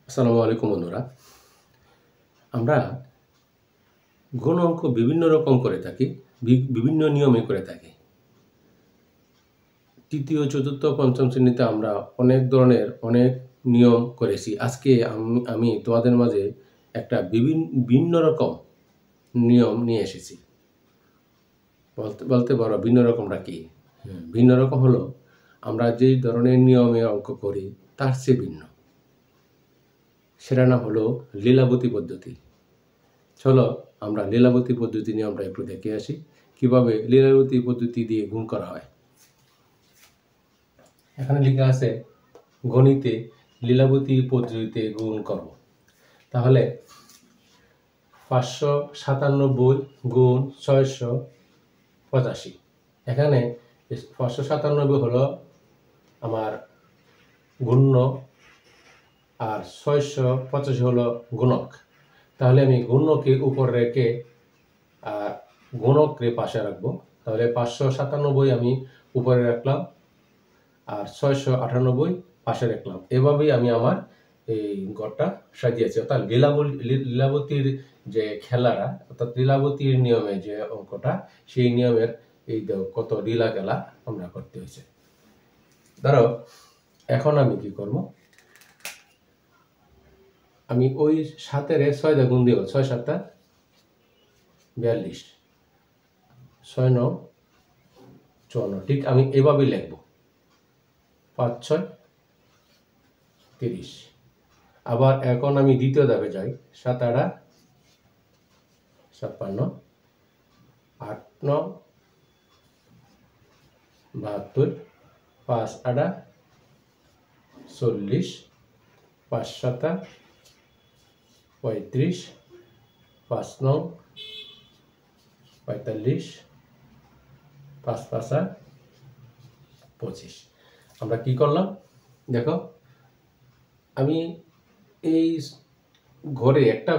আসসালামু আলাইকুম বন্ধুরা। আমরা গুণ অঙ্ক বিভিন্ন রকম করে থাকি, বিভিন্ন নিয়মে করে থাকি। তৃতীয়, চতুর্থ, পঞ্চম শ্রেণীতে আমরা অনেক ধরনের অনেক নিয়ম করেছি। আজকে আমি তোমাদের মাঝে একটা ভিন্ন রকম নিয়ম নিয়ে এসেছি। বলতে পারো ভিন্ন রকমটা কি? ভিন্ন রকম হলো আমরা যেই ধরনের নিয়মে অঙ্ক করি তার চেয়ে ভিন্ন। সেটা নাম হলো লীলাবতী পদ্ধতি। চলো আমরা লীলাবতী পদ্ধতি নিয়ে আমরা একটু দেখে আসি কিভাবে লীলাবতী পদ্ধতি দিয়ে গুণ করা হয়। এখানে লেখা আছে গণিতে লীলাবতী পদ্ধতিতে গুণ করব। তাহলে 597 গুণ 685। এখানে 597 হলো আমার গুণ্য আর 685 হলো গুণক। তাহলে আমি গুণ্যকে উপর রেখে আর গুণককে পাশে রাখবো। তাহলে 597 আমি উপরে রাখলাম আর 698 পাশে রাখলাম। এভাবেই আমি আমার এই ঘরটা সাজিয়েছি। অর্থাৎ লীলাবতীর যে খেলাটা, অর্থাৎ লীলাবতীর নিয়মে যে অঙ্কটা, সেই নিয়মের এই কত লীলা খেলা আমরা করতে হয়েছে। ধরো এখন আমি কি করব, আমি ওই 7-এর 6 দিয়ে গুণ দিব। 6 7 42, 6 9 54। ঠিক আমি এভাবেই লিখব। 5 6 30। আবার এখন আমি দ্বিতীয় ধাপে যাই। 7 8 56, 8 9 72, 5 8 40, 5 7 35, 5 9 45, 5 5 25। আমরা কি করলাম দেখো, আমি এই ঘরে একটা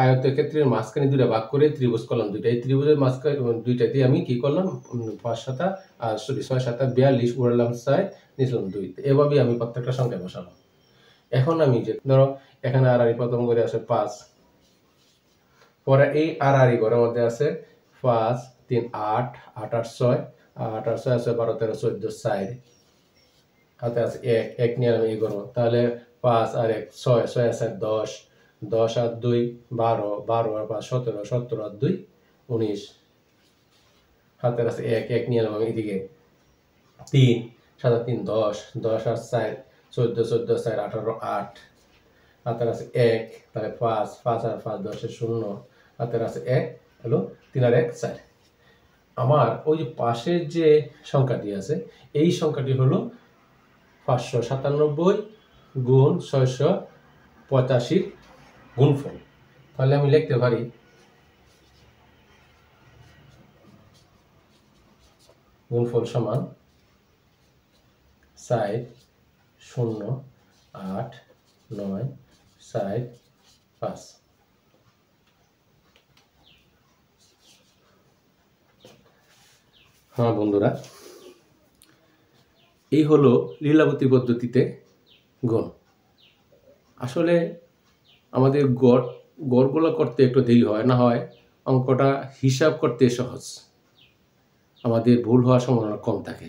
আয়তক্ষেত্রের মাঝখানে দুইটা ভাগ করে ত্রিভুজ করলাম। দুইটা এই ত্রিভুজের মাঝখানে দুইটাতে আমি কি করলাম 5 7 6 7 42 উড়ালাম 4, নিচলাম 2। এভাবেই আমি প্রত্যেকটা সংখ্যা বসালাম। এখন আমি যে ধরো এখানে আড়াআড়ি প্রথম করে আছে 5, পরে এই আড়াআড়ি ঘরের মধ্যে আছে 5 3 8 8 8 6 8 8 6 আছে 12 13 14 4, হাতে আছে 1 নিয়ে আমি এই করবো। তাহলে 5 আর 1 6 6 আছে 10 10 আর 2 12 12 আর 5 17 17 আর 2 19, হাতে আছে 1 নিয়ে এলাম আমি এদিকে 3 7 3 10 10 আর 4 14 14 4 18 8, হাতের আছে 1, তাহলে 5 5 আর 5 10 0, হাতের আছে 1 হলো 3 আর 1 4। আমার ওই যে পাশের যে সংখ্যাটি আছে এই সংখ্যাটি হলো 597 গুণ 685 গুণফল। তাহলে আমি লিখতে পারি গুণফল সমান 4 0 8 9 4 5। হ্যাঁ বন্ধুরা, এই হলো লীলাবতী পদ্ধতিতে গুণ। আসলে আমাদের গড়গুলো করতে একটু দেরি হয়, না হয় অঙ্কটা হিসাব করতে সহজ, আমাদের ভুল হওয়ার সম্ভাবনা কম থাকে।